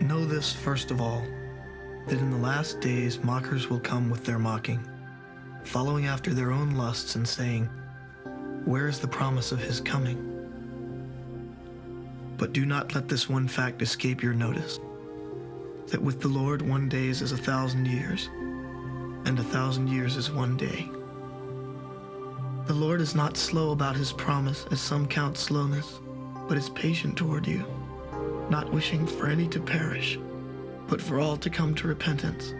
Know this first of all, that in the last days mockers will come with their mocking, following after their own lusts and saying, "Where is the promise of his coming?" But do not let this one fact escape your notice, that with the Lord 1 day is as 1,000 years, and 1,000 years is 1 day. The Lord is not slow about his promise, as some count slowness, but is patient toward you, not wishing for any to perish, but for all to come to repentance.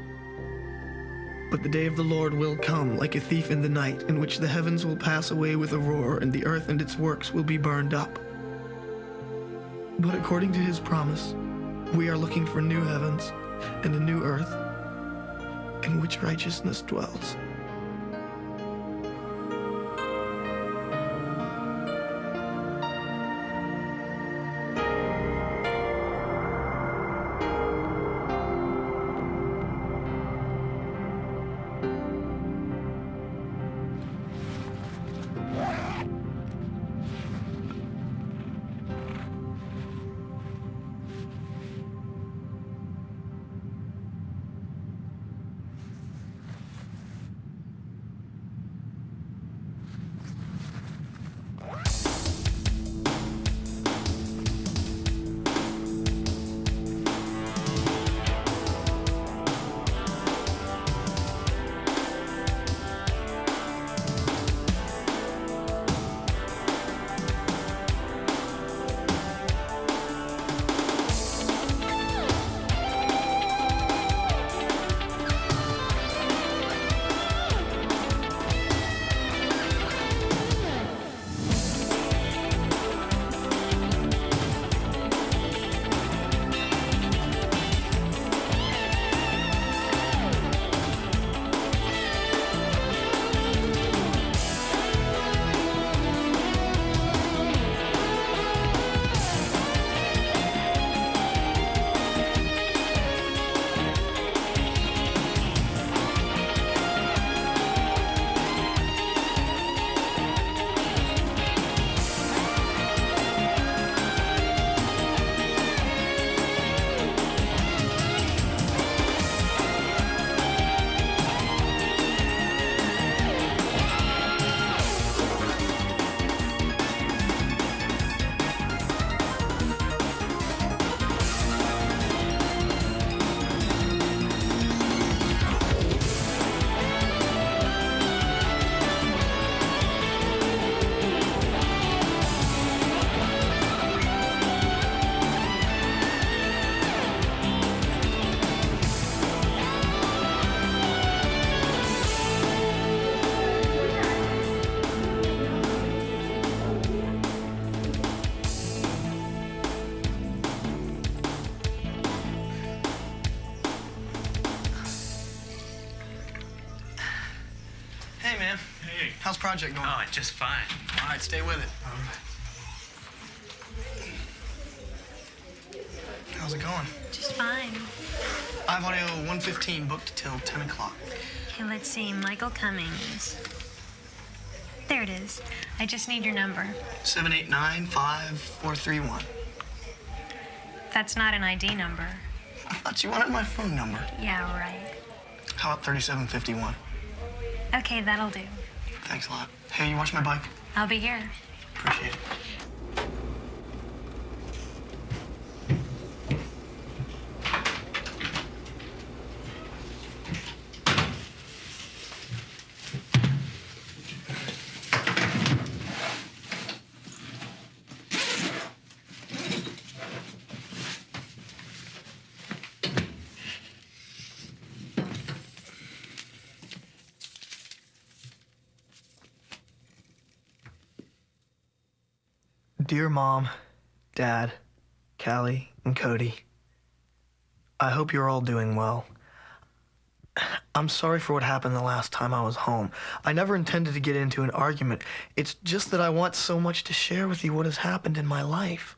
But the day of the Lord will come like a thief in the night, in which the heavens will pass away with a roar, and the earth and its works will be burned up. But according to his promise, we are looking for new heavens and a new earth, in which righteousness dwells. Hey, man. Hey. How's project going? Oh, just fine. All right, stay with it. All right. How's it going? Just fine. I have audio 115 booked till 10 o'clock. Okay, let's see. Michael Cummings. There it is. I just need your number. 789-5431. That's not an ID number. I thought you wanted my phone number. Yeah, right. How about 3751? Okay, that'll do. Thanks a lot. Hey, you watch my bike? I'll be here. Appreciate it. Dear Mom, Dad, Callie, and Cody, I hope you're all doing well. I'm sorry for what happened the last time I was home. I never intended to get into an argument. It's just that I want so much to share with you what has happened in my life.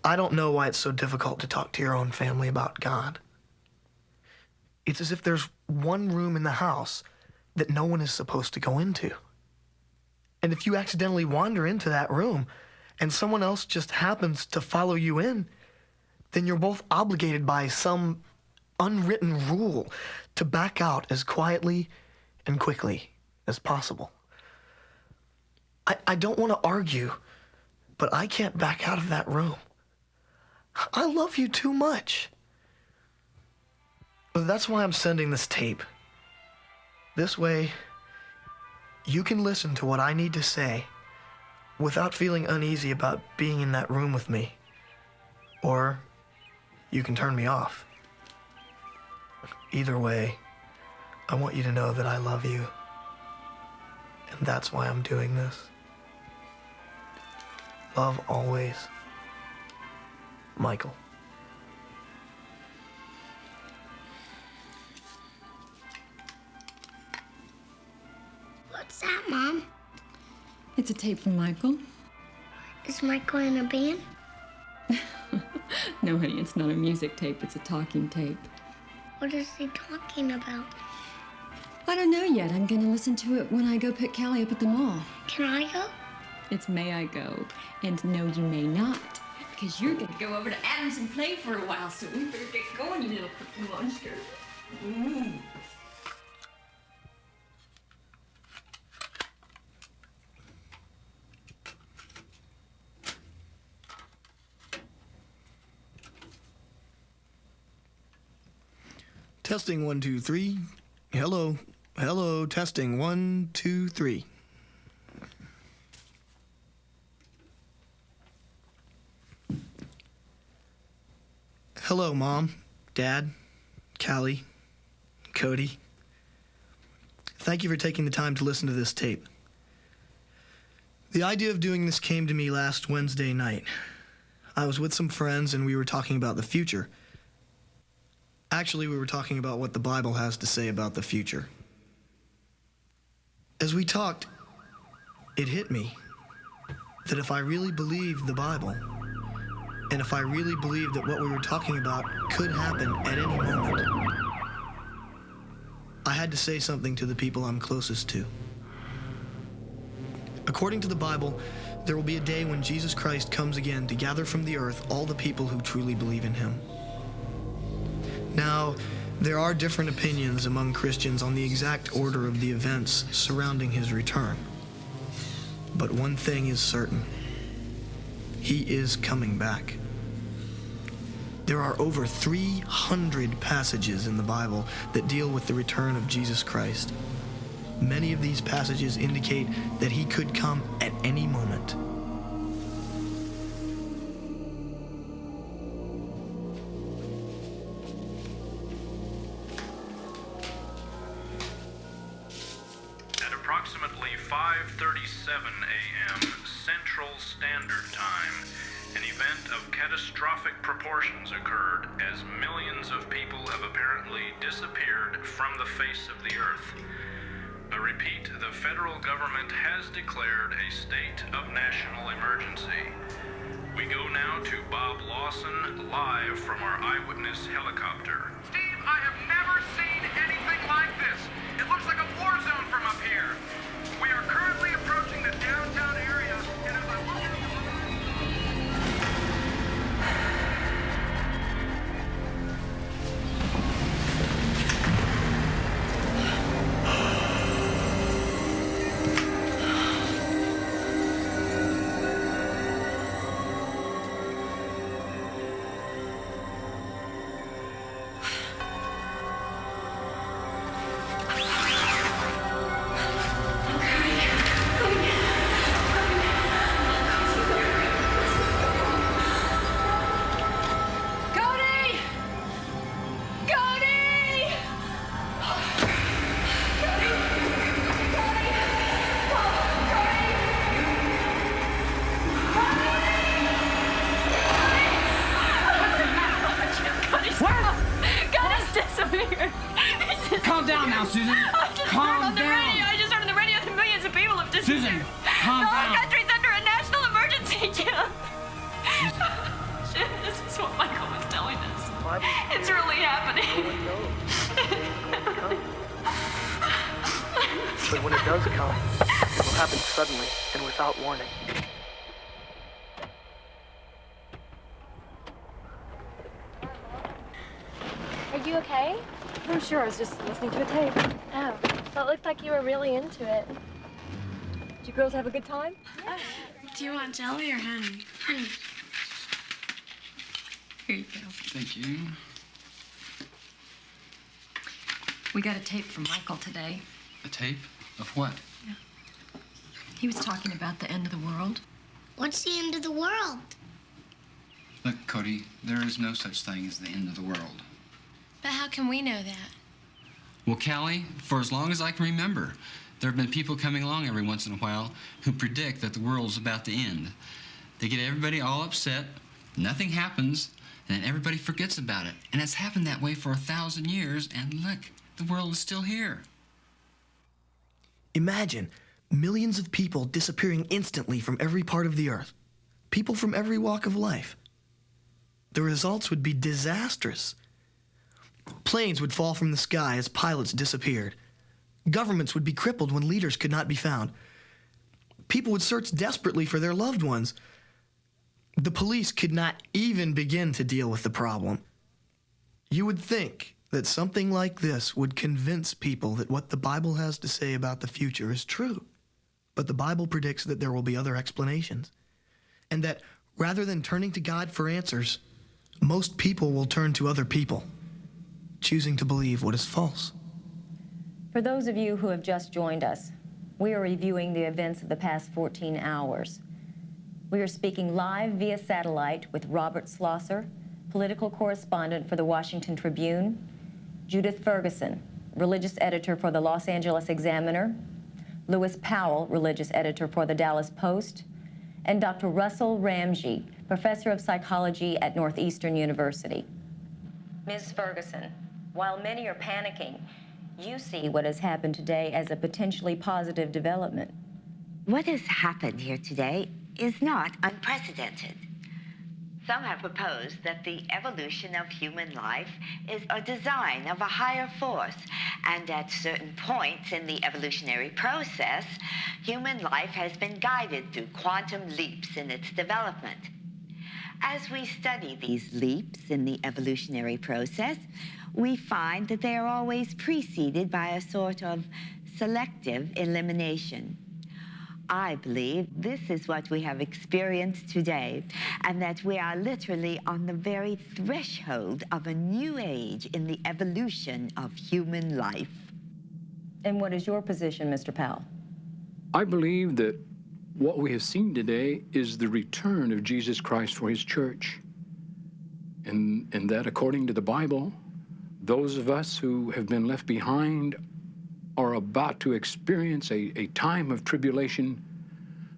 I don't know why it's so difficult to talk to your own family about God. It's as if there's one room in the house that no one is supposed to go into. And if you accidentally wander into that room and someone else just happens to follow you in, then you're both obligated by some unwritten rule to back out as quietly and quickly as possible. I don't want to argue, but I can't back out of that room. I love you too much. But that's why I'm sending this tape. This way, you can listen to what I need to say without feeling uneasy about being in that room with me. Or you can turn me off. Either way, I want you to know that I love you. And that's why I'm doing this. Love always, Michael. What's that, Mom? It's a tape from Michael. Is Michael in a band? No, honey, it's not a music tape. It's a talking tape. What is he talking about? I don't know yet. I'm going to listen to it when I go pick Callie up at the mall. Can I go? It's may I go, and no, you may not, because you're going to go over to Adams and play for a while, so we better get going, you little cookie monster. Testing 1, 2, 3. Hello. Hello. Testing 1, 2, 3. Hello, Mom, Dad, Callie, Cody. Thank you for taking the time to listen to this tape. The idea of doing this came to me last Wednesday night. I was with some friends and we were talking about the future. Actually, we were talking about what the Bible has to say about the future. As we talked, it hit me that if I really believed the Bible, and if I really believed that what we were talking about could happen at any moment, I had to say something to the people I'm closest to. According to the Bible, there will be a day when Jesus Christ comes again to gather from the earth all the people who truly believe in him. Now, there are different opinions among Christians on the exact order of the events surrounding his return. But one thing is certain. He is coming back. There are over 300 passages in the Bible that deal with the return of Jesus Christ. Many of these passages indicate that he could come at any moment. At approximately 5:37 a.m. Central Standard Time, an event of catastrophic proportions occurred as millions of people have apparently disappeared from the face of the earth. I repeat, the federal government has declared a state of national emergency. We go now to Bob Lawson, live from our eyewitness helicopter. Steve, I have never seen anything like this. It looks like a war zone from up here. We are currently approaching the downtown area, and as I look at the Calm down now, Susan. Calm down. I just heard on the radio that millions of people have disappeared. Susan, calm The whole down. country's under a national emergency, Jim. Jim, this is what Michael was telling us. It's really happening. But when it does come, it will happen suddenly and without warning. Are you okay? I'm sure. I was just listening to a tape. Oh, well, it looked like you were really into it. Did you girls have a good time? Do you want jelly or honey? Honey. Here you go. Thank you. We got a tape from Michael today. A tape? Of what? He was talking about the end of the world. What's the end of the world? Look, Cody, there is no such thing as the end of the world. But how can we know that? Well, Callie, for as long as I can remember, there have been people coming along every once in a while who predict that the world's about to end. They get everybody all upset, nothing happens, and then everybody forgets about it. And it's happened that way for 1,000 years, and look, the world is still here. Imagine millions of people disappearing instantly from every part of the earth. People from every walk of life. The results would be disastrous. Planes would fall from the sky as pilots disappeared. Governments would be crippled when leaders could not be found. People would search desperately for their loved ones. The police could not even begin to deal with the problem. You would think that something like this would convince people that what the Bible has to say about the future is true. But the Bible predicts that there will be other explanations, and that rather than turning to God for answers, most people will turn to other people, choosing to believe what is false. For those of you who have just joined us, we are reviewing the events of the past 14 hours. We are speaking live via satellite with Robert Schlosser, political correspondent for the Washington Tribune, Judith Ferguson, religious editor for the Los Angeles Examiner, Lewis Powell, religious editor for the Dallas Post, and Dr. Russell Ramsey, professor of psychology at Northeastern University. Ms. Ferguson, while many are panicking, you see what has happened today as a potentially positive development. What has happened here today is not unprecedented. Some have proposed that the evolution of human life is a design of a higher force, and at certain points in the evolutionary process, human life has been guided through quantum leaps in its development. As we study these leaps in the evolutionary process, we find that they are always preceded by a sort of selective elimination. I believe this is what we have experienced today, and that we are literally on the very threshold of a new age in the evolution of human life. And what is your position, Mr. Powell? I believe that what we have seen today is the return of Jesus Christ for his church. And that according to the Bible, those of us who have been left behind are about to experience a time of tribulation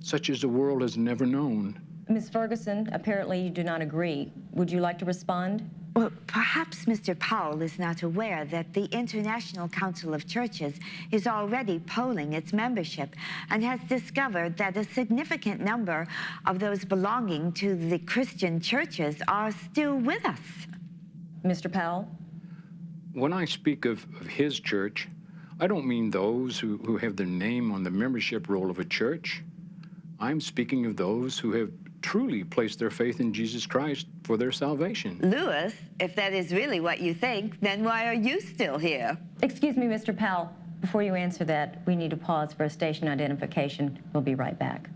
such as the world has never known. Ms. Ferguson, apparently you do not agree. Would you like to respond? Well, perhaps Mr. Powell is not aware that the International Council of Churches is already polling its membership and has discovered that a significant number of those belonging to the Christian churches are still with us. Mr. Powell? When I speak of his church, I don't mean those who have their name on the membership roll of a church. I'm speaking of those who have truly placed their faith in Jesus Christ for their salvation. Lewis, if that is really what you think, then why are you still here? Excuse me, Mr. Powell. Before you answer that, we need to pause for a station identification. We'll be right back.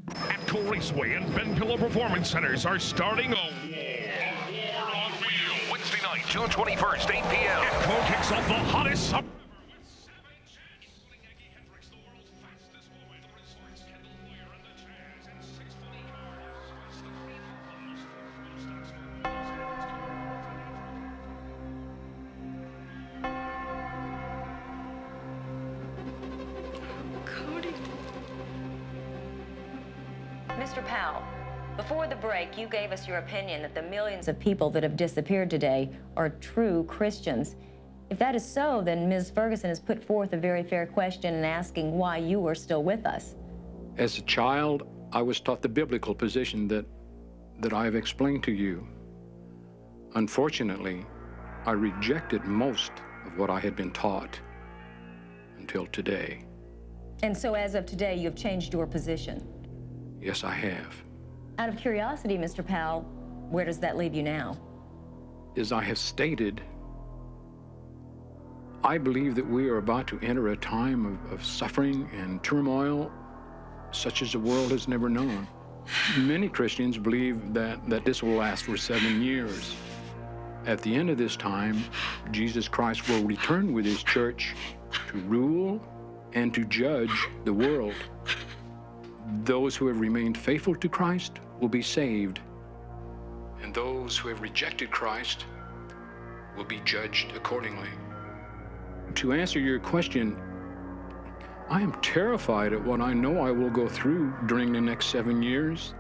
Atco Raceway and Ben Pillow Performance Centers are starting a war on wheels. Wednesday night, June 21st, 8 p.m. Atco kicks off the hottest summer. Mr. Powell, before the break, you gave us your opinion that the millions of people that have disappeared today are true Christians. If that is so, then Ms. Ferguson has put forth a very fair question in asking why you are still with us. As a child, I was taught the biblical position that I have explained to you. Unfortunately, I rejected most of what I had been taught until today. And so as of today, you have changed your position? Yes, I have. Out of curiosity, Mr. Powell, where does that leave you now? As I have stated, I believe that we are about to enter a time of suffering and turmoil such as the world has never known. Many Christians believe that this will last for 7 years. At the end of this time, Jesus Christ will return with his church to rule and to judge the world. Those who have remained faithful to Christ will be saved, and those who have rejected Christ will be judged accordingly. To answer your question, I am terrified at what I know I will go through during the next 7 years.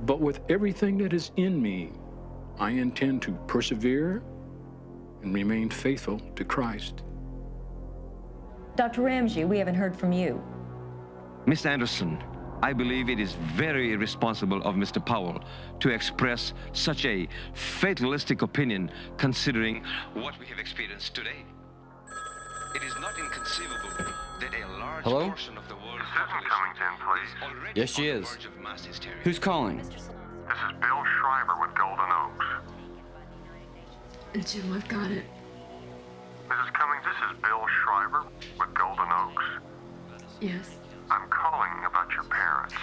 But with everything that is in me, I intend to persevere and remain faithful to Christ. Dr. Ramsey, we haven't heard from you. Miss Anderson, I believe it is very irresponsible of Mr. Powell to express such a fatalistic opinion considering what we have experienced today. It is not inconceivable that a large portion of the world's population is already Yes, she on the is. verge of mass hysteria. Who's calling? This is Bill Schreiber with Golden Oaks. Jim, I've got it. Mrs. Cummings, this is Bill Schreiber with Golden Oaks. Yes. I'm calling about your parents.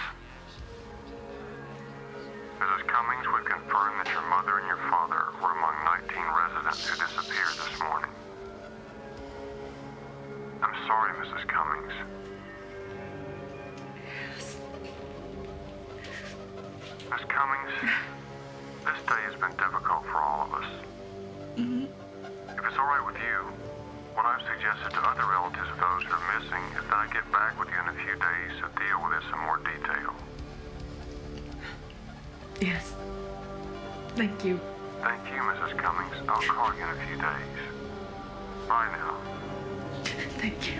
Mrs. Cummings, we confirm that your mother and your father were among 19 residents who disappeared this morning. I'm sorry, Mrs. Cummings. Miss Cummings, this day has been difficult for all of us. If it's all right with you, what I've suggested to other relatives of those who are missing is that I get back with you in a few days to deal with this in more detail. Yes. Thank you. Thank you, Mrs. Cummings. I'll call you in a few days. Bye now. Thank you.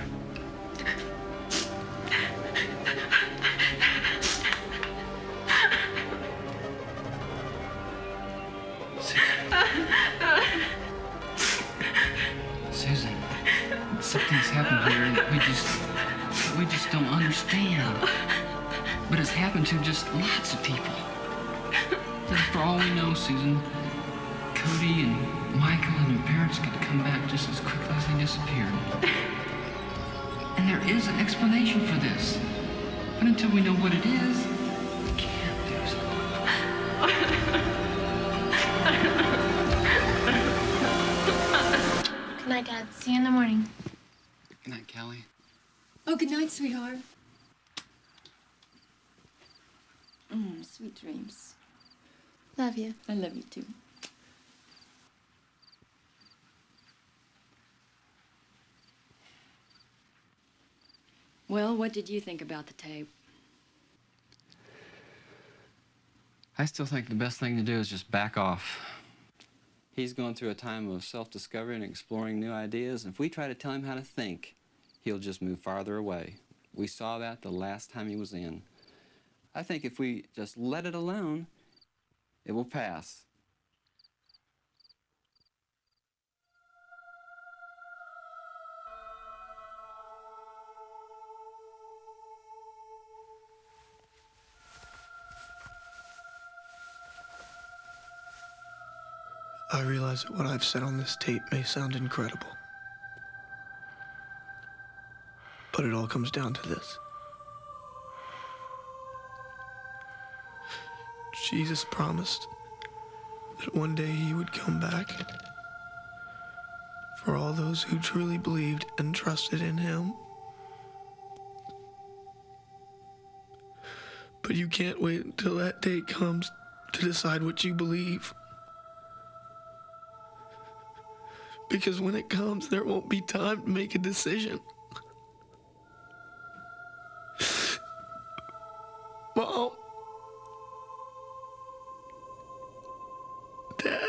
Susan, something's happened here that we just don't understand. But it's happened to just lots of people. And for all we know, Susan, Cody and Michael and their parents could come back just as quickly as they disappeared. And there is an explanation for this. But until we know what it is, we can't do so. Good night, Dad. See you in the morning. Good night, Callie. Oh, good night, sweetheart. Sweet dreams. Love you. I love you too. Well, what did you think about the tape? I still think the best thing to do is just back off. He's going through a time of self-discovery and exploring new ideas, and if we try to tell him how to think, he'll just move farther away. We saw that the last time he was in. I think if we just let it alone, it will pass. I realize that what I've said on this tape may sound incredible. But it all comes down to this. Jesus promised that one day he would come back for all those who truly believed and trusted in him. But you can't wait until that day comes to decide what you believe. Because when it comes, there won't be time to make a decision. Mom. Dad.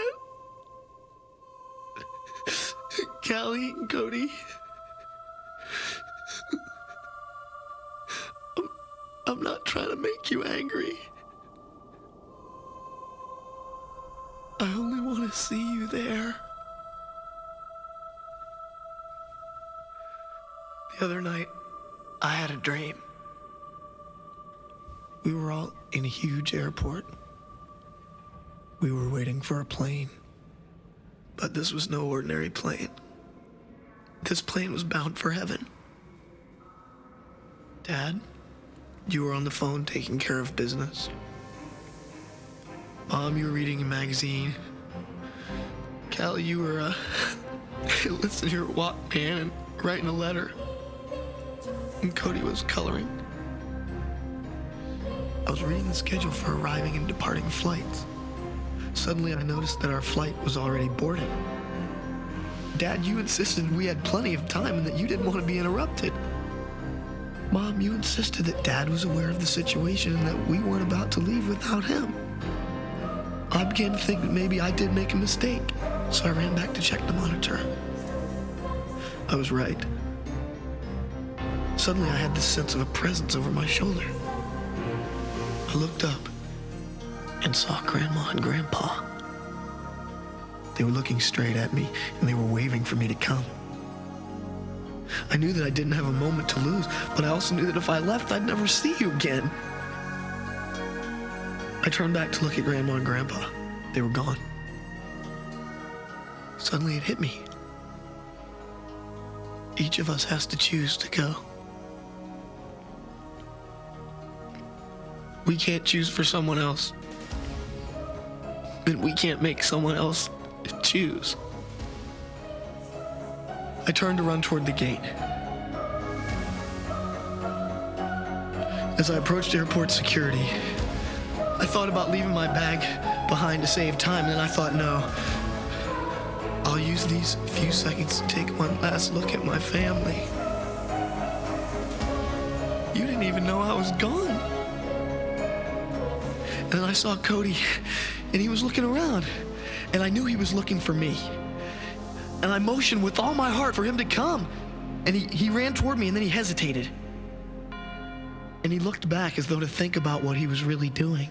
Callie and Cody. I'm not trying to make you angry. I only want to see you there. The other night, I had a dream. We were all in a huge airport. We were waiting for a plane, but this was no ordinary plane. This plane was bound for heaven. Dad, you were on the phone taking care of business. Mom, you were reading a magazine. Callie, you were listening to your Walkman and writing a letter. And Cody was coloring. I was reading the schedule for arriving and departing flights. Suddenly I noticed that our flight was already boarding. Dad, you insisted we had plenty of time and that you didn't want to be interrupted. Mom, you insisted that Dad was aware of the situation and that we weren't about to leave without him. I began to think that maybe I did make a mistake, so I ran back to check the monitor. I was right. Suddenly I had this sense of a presence over my shoulder. I looked up and saw Grandma and Grandpa. They were looking straight at me and they were waving for me to come. I knew that I didn't have a moment to lose, but I also knew that if I left, I'd never see you again. I turned back to look at Grandma and Grandpa. They were gone. Suddenly it hit me. Each of us has to choose to go. We can't choose for someone else. And we can't make someone else choose. I turned to run toward the gate. As I approached airport security, I thought about leaving my bag behind to save time, and then I thought, no. I'll use these few seconds to take one last look at my family. You didn't even know I was gone. And then I saw Cody, and he was looking around, and I knew he was looking for me. And I motioned with all my heart for him to come. And he ran toward me, and then he hesitated. And he looked back as though to think about what he was really doing.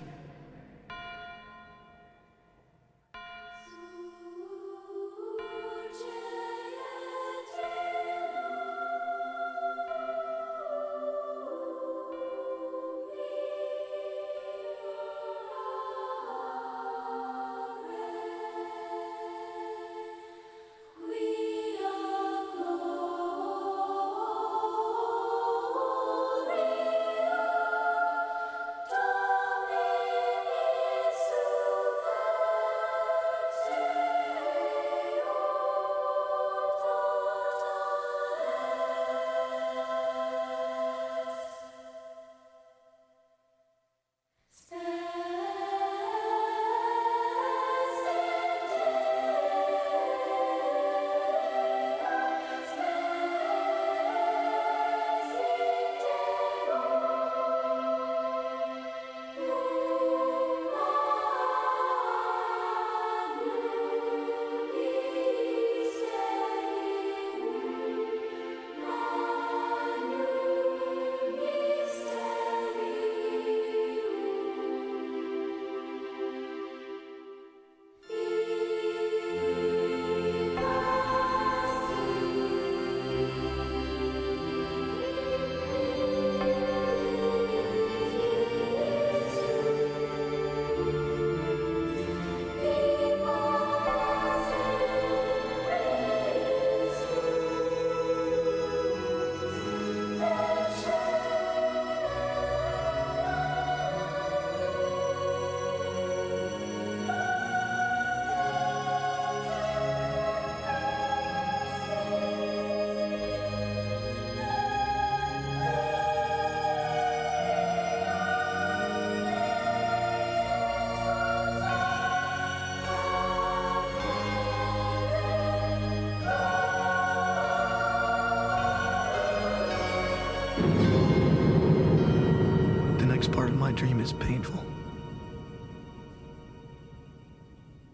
My dream is painful,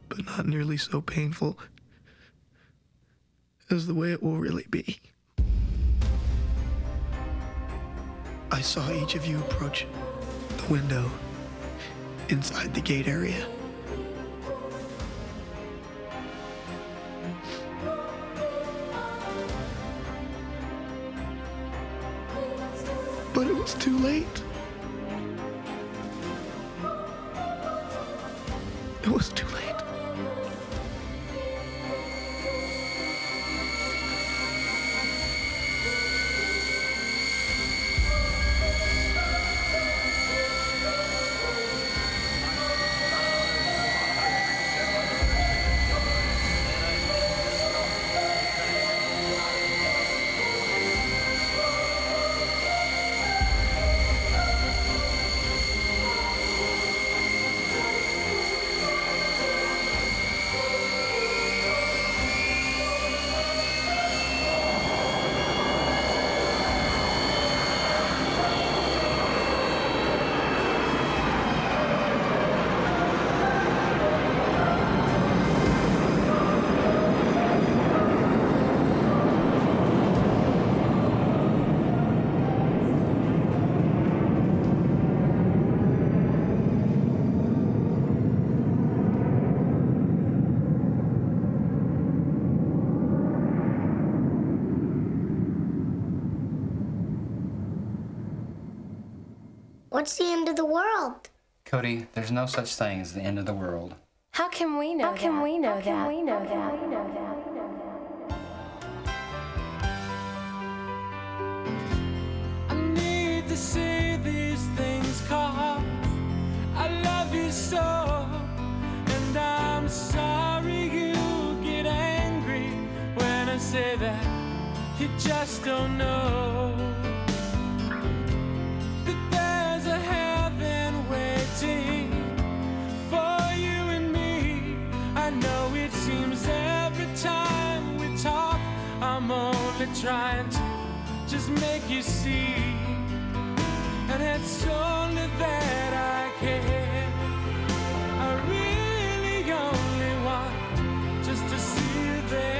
but not nearly so painful as the way it will really be. I saw each of you approach the window inside the gate area. But it was too late. It was too late. What's the end of the world? Cody, there's no such thing as the end of the world. How can we know that? How can we know that? How can we know that? I need to say these things 'cause I love you so, and I'm sorry you get angry when I say that you just don't know that there's a heaven waiting for you and me. I know it seems every time we talk I'm only trying to just make you see, and it's only that I care. I really only want just to see you there.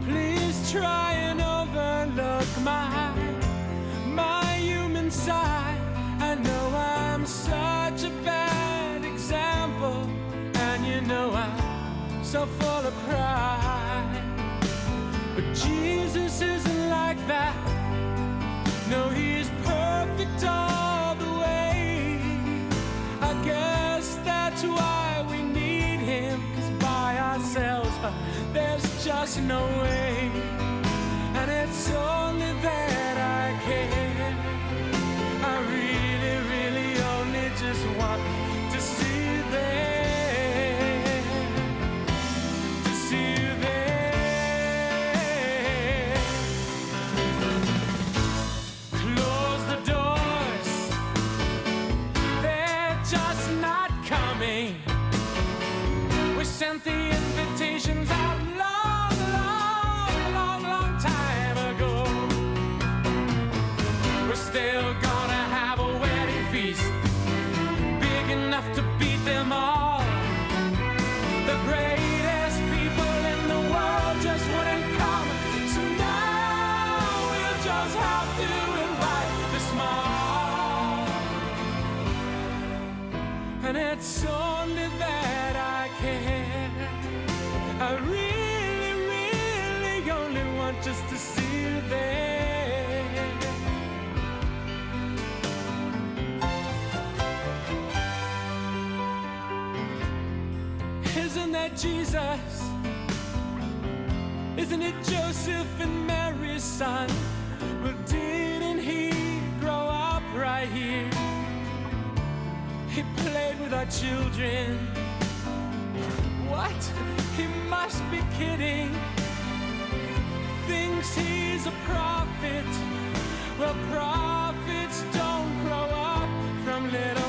Please try and overlook my human side. I know I'm such a bad example, and you know I'm so full of pride. But Jesus isn't like that. No, he's perfect all the way. I guess that's why we need him, 'cause by ourselves there's just no way. And it's only that I care. I really, really only just want to see you there. To see you there. Close the doors. They're just not coming. We sent the invitations out long time ago. We're still gonna have a wedding feast big enough to beat them all. The greatest people in the world just wouldn't come, so now we'll just have to invite the small. And it's only that I care. I really, really only want just to see you there. Isn't that Jesus? Isn't it Joseph and Mary's son? Well, didn't he grow up right here? He played with our children. What? He must be kidding. Thinks he's a prophet. Well, prophets don't grow up from little